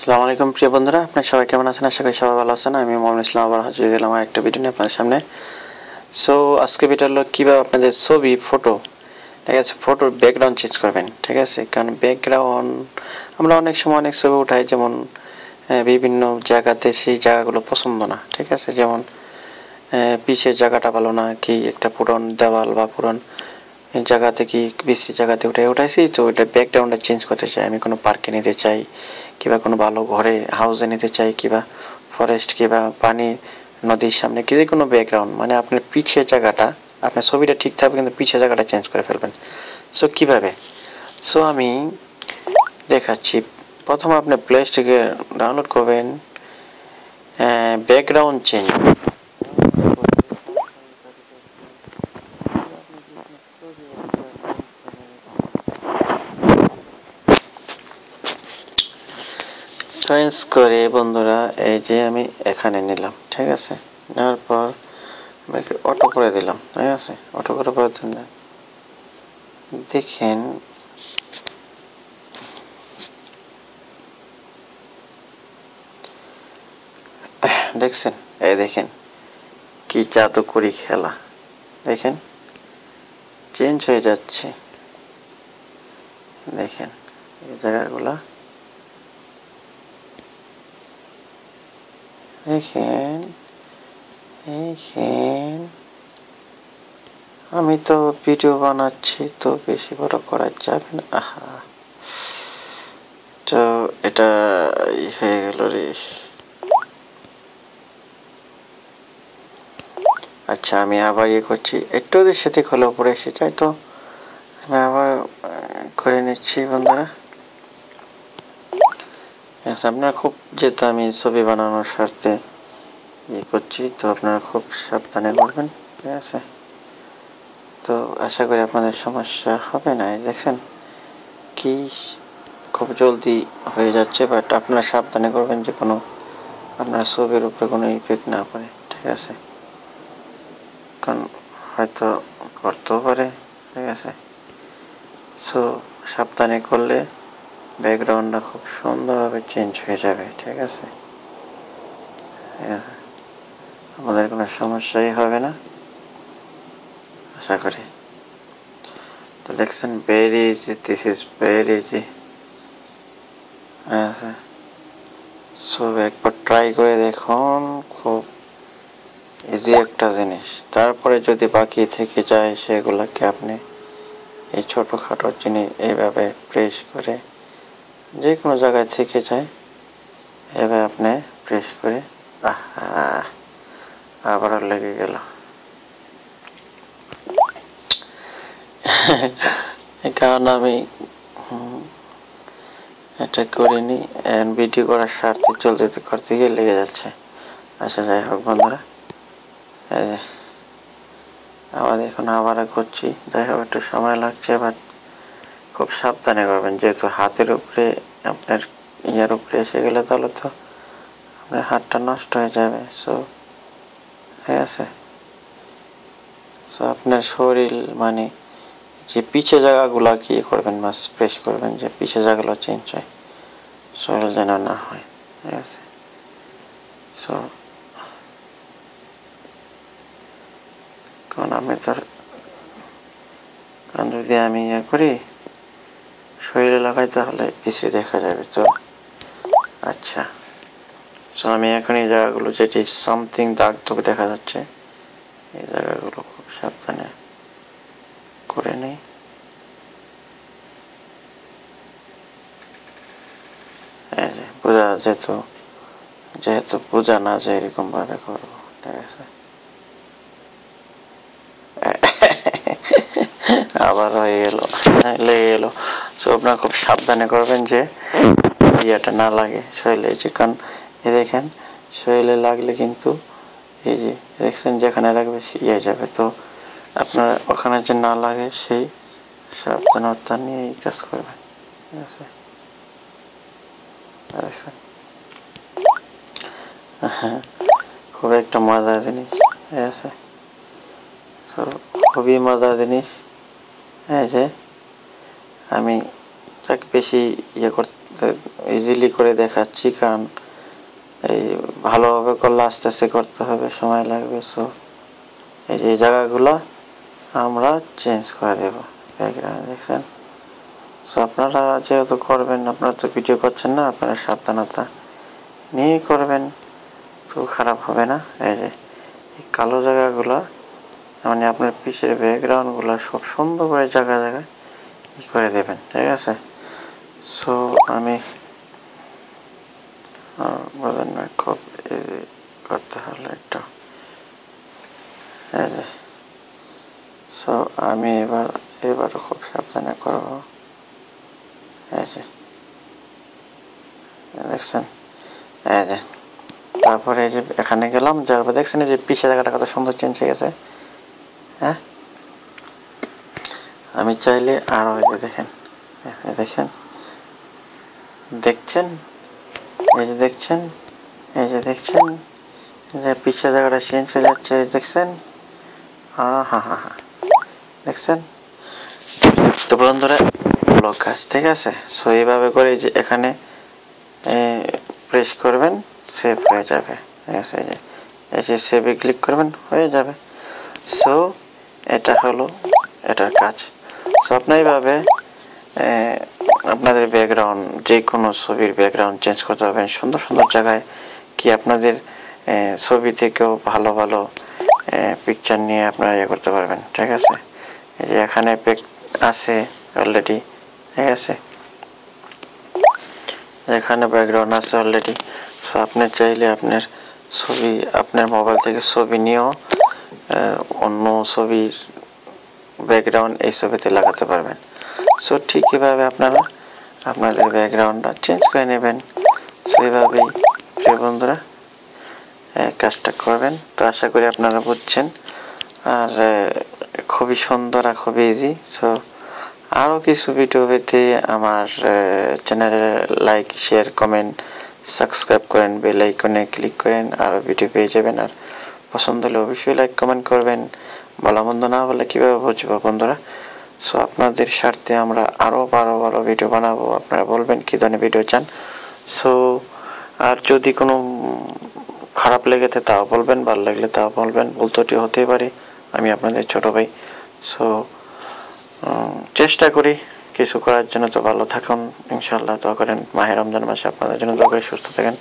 আসসালামু আলাইকুম প্রিয় বন্ধুরা, আপনারা সবাই কেমন আছেন? আশা করি সবাই ভালো আছেন। আমি মোহাম্মদ ইসলাম আবার হাজির হলাম আমার একটা ভিডিও নিয়ে আপনাদের সামনে। সো আজকে ভিডিও হলো কীভাবে আপনাদের ছবি ফটো, ঠিক আছে, ফটোর ব্যাকগ্রাউন্ড চেঞ্জ করবেন, ঠিক আছে। কারণ ব্যাকগ্রাউন্ড আমরা অনেক সময় অনেক ছবি উঠাই, যেমন বিভিন্ন জায়গাতে সেই জায়গাগুলো পছন্দ না, ঠিক আছে। যেমন পিছের জায়গাটা ভালো না, কি একটা পুরন দেওয়াল বা পুরন জায়গাতে কি বিশ্রী জায়গাতে উঠাইছি, তো ওইটা ব্যাকগ্রাউন্ডটা চেঞ্জ করতে চাই। আমি কোনো পার্কে নিতে চাই, কিংবা কোনো ভালো ঘরে হাউসে নিতে চাই, কিংবা ফরেস্ট, কিংবা পানি নদীর সামনে, কি কোনো ব্যাকগ্রাউন্ড, মানে আপনার পিছের জায়গাটা, আপনার ছবিটা ঠিক থাকবে কিন্তু পিছের জায়গাটা চেঞ্জ করে ফেলবেন। সো কিভাবে? সো আমি দেখাচ্ছি। প্রথম আপনি প্লে স্টোরে ডাউনলোড করবেন ব্যাকগ্রাউন্ড চেঞ্জ। চয়েস করে বন্ধুরা এই যে আমি এখানে নিলাম, ঠিক আছে। নেওয়ার পর আমি অটো করে দিলাম, ঠিক আছে। অটো করে দেখেন দেখছেন, এই দেখেন কি জাদুকরি খেলা, দেখেন চেঞ্জ হয়ে যাচ্ছে। দেখেন এই জায়গাগুলা, দেখেন দেখেন। আমি তো ভিডিও বানাচ্ছি, তো বেশি বড় করা যাবে না। আহা, তো এটা হয়ে গেল রে। আচ্ছা, আমি আবার করছি, একটু ওদের সাথে খোলা পড়ে এসে যাই, তো আমি আবার করে নিচ্ছি বন্ধুরা। আপনারা খুব, যেহেতু আমি ছবি বানানোর স্বার্থে করছি, তো আপনারা খুব সাবধানে করবেন, ঠিক আছে। তো আশা করি আপনাদের সমস্যা হবে না। দেখছেন কি খুব জলদি হয়ে যাচ্ছে, বাট আপনারা সাবধানে করবেন যে কোনো আপনার ছবির উপরে কোনো ইফেক্ট না পড়ে, ঠিক আছে। কারণ হয়তো করতেও পারে, ঠিক আছে। সো সাবধানে করলে ব্যাকগ্রাউন্ডটা খুব সুন্দরভাবে চেঞ্জ হয়ে যাবে, ঠিক আছে। আমাদের কোনো সমস্যাই হবে না আশা করি। তো দেখছেন, very easy, this is very easy. আচ্ছা, সো একবার ট্রাই করে দেখুন, খুব ইজি একটা জিনিস। তারপরে যদি বাকি থেকে যায় সেগুলোকে আপনি এই ছোটোখাটো জিনিস এইভাবে প্রেস করে, যে কোনো জায়গায় থেকে যায় এভাবে আপনি প্রেস করে, আবারও লেগে গেল। কারণ আমি এটা করিনি, ভিডিও করার স্বার্থে চলতে করতে গিয়ে লেগে যাচ্ছে। আচ্ছা, যাই হোক বন্ধুরা, আবার এখন আবার করছি। যাই হোক, একটু সময় লাগছে, বাট খুব সাবধানে করবেন, যেহেতু হাতের উপরে আপনার ইয়ার উপরে এসে গেলে তাহলে তো আপনার হাতটা নষ্ট হয়ে যাবে। সো ঠিক আছে। সো আপনার শরীর, মানে যে পিছে জায়গাগুলা কি করবেন, মাস প্রেস করবেন যে পিছে জায়গাগুলো চেঞ্জ হয়, শরীর যেন না হয়, ঠিক আছে। সো কারণ আমি তো, কারণ যদি আমি ইয়ে করি শরীরে লাগাই তাহলে পিছিয়ে দেখা যাবে। তো আচ্ছা, সো আমি এখন এই জায়গাগুলো যেটি সামথিং দাগ দাগ দেখা যাচ্ছে, এই জায়গাগুলো খুব সাবধানে করে নিই। বোঝা যেহেতু বোঝা না যায় এরকম ভাবে করবো, ঠিক আছে। আবার হয়ে গেল, লেগে গেল। সো আপনারা খুব সাবধানে করবেন যে ইয়েটা না লাগে শরীরে, যে কারণ দেখেন শরীরে লাগলে কিন্তু এই যে দেখছেন যেখানে লাগবে ইয়ে যাবে। তো আপনার ওখানে যে না লাগে সেই সাবধানতা নিয়ে এই কাজ করবেন, ঠিক আছে। খুব একটা মজার জিনিস, ঠিক আছে। খুবই মজার জিনিস। এই যে আমি তাকে বেশি ইয়ে করতে ইজিলি করে দেখাচ্ছি, কারণ এই ভালোভাবে করলে আস্তে আস্তে করতে হবে, সময় লাগবে। সো এই যে জায়গাগুলো আমরা চেঞ্জ করে দেব ব্যাকগ্রাউন্ড, দেখছেন। সো আপনারা যেহেতু করবেন, আপনারা তো ভিডিও করছেন না, আপনারা সাবধানতা নিয়ে করবেন, তো খারাপ হবে না। এই যে এই কালো জায়গাগুলো মানে আপনার পিছের ব্যাকগ্রাউন্ডগুলো সব সুন্দর করে জায়গায় জায়গায় ই করে দেবেন, ঠিক আছে। সো আমি বোঝেন না, খুব ইজি করতে হলে একটু। এই যে সো আমি এবারও খুব সাবধানে করব। এই যে দেখছেন, এই যে তারপরে এই যে এখানে গেলাম, যার পর দেখছেন এই যে পিছের জায়গাটা কত সুন্দর চেঞ্জ হয়ে গেছে। হ্যাঁ, আমি চাইলে আরো এই যে দেখেন, দেখেন, দেখছেন, এই যে দেখছেন, এই যে দেখছেন যে পিছের জায়গাটা চেঞ্জ হয়ে যাচ্ছে, দেখছেন। হা হা হা, দেখছেন তো বন্ধুরা, ব্লক কাজ, ঠিক আছে। সো এইভাবে করে যে এখানে প্রেস করবেন, সেভ হয়ে যাবে, ঠিক আছে। এই যে সেভে ক্লিক করবেন, হয়ে যাবে। সো এটা হলো এটার কাজ। সো আপনি এইভাবে আপনাদের ব্যাকগ্রাউন্ড, যে কোনো ছবির ব্যাকগ্রাউন্ড চেঞ্জ করতে পারবেন সুন্দর সুন্দর জায়গায়, কি আপনাদের ছবি থেকেও ভালো ভালো পিকচার নিয়ে আপনারা ইয়ে করতে পারবেন, ঠিক আছে। এই যে এখানে আছে অলরেডি, ঠিক আছে, এখানে ব্যাকগ্রাউন্ড আছে অলরেডি। সো আপনি চাইলে আপনার ছবি, আপনার মোবাইল থেকে ছবি নিয়েও অন্য ছবির ব্যাকগ্রাউন্ড এই ছবিতে লাগাতে পারবেন। সো ঠিক এভাবে আপনারা আপনাদের ব্যাকগ্রাউন্ডটা চেঞ্জ করে নেবেন। সো এইভাবেই প্রিয় বন্ধুরা কাজটা করবেন। তো আশা করি আপনারা বুঝছেন, আর খুবই সুন্দর আর খুবই ইজি। সো আরও কিছু ভিডিও পেতে আমার চ্যানেলে লাইক, শেয়ার, কমেন্ট, সাবস্ক্রাইব করেন, বেল আইকনে ক্লিক করেন, আরও ভিডিও পেয়ে যাবেন। আর পছন্দ হলে অবশ্যই লাইক কমেন্ট করবেন। ভালো মন্দ না বলে কীভাবে বুঝবো বন্ধুরা। সো আপনাদের স্বার্থে আমরা আরও ভালো ভিডিও বানাবো, আপনারা বলবেন কী ধরনের ভিডিও চান। সো আর যদি কোনো খারাপ লেগে থাকে তাও বলবেন, ভালো লাগলে তাও বলবেন, বলতেটি হতেই পারে, আমি আপনাদের ছোট ভাই। সো চেষ্টা করি কিছু করার জন্য। তো ভালো থাকুন, ইনশাআল্লাহ দোয়া করেন। মাহে রমজান মাসে আপনাদের জন্য দোয়া করে সুস্থ থাকেন।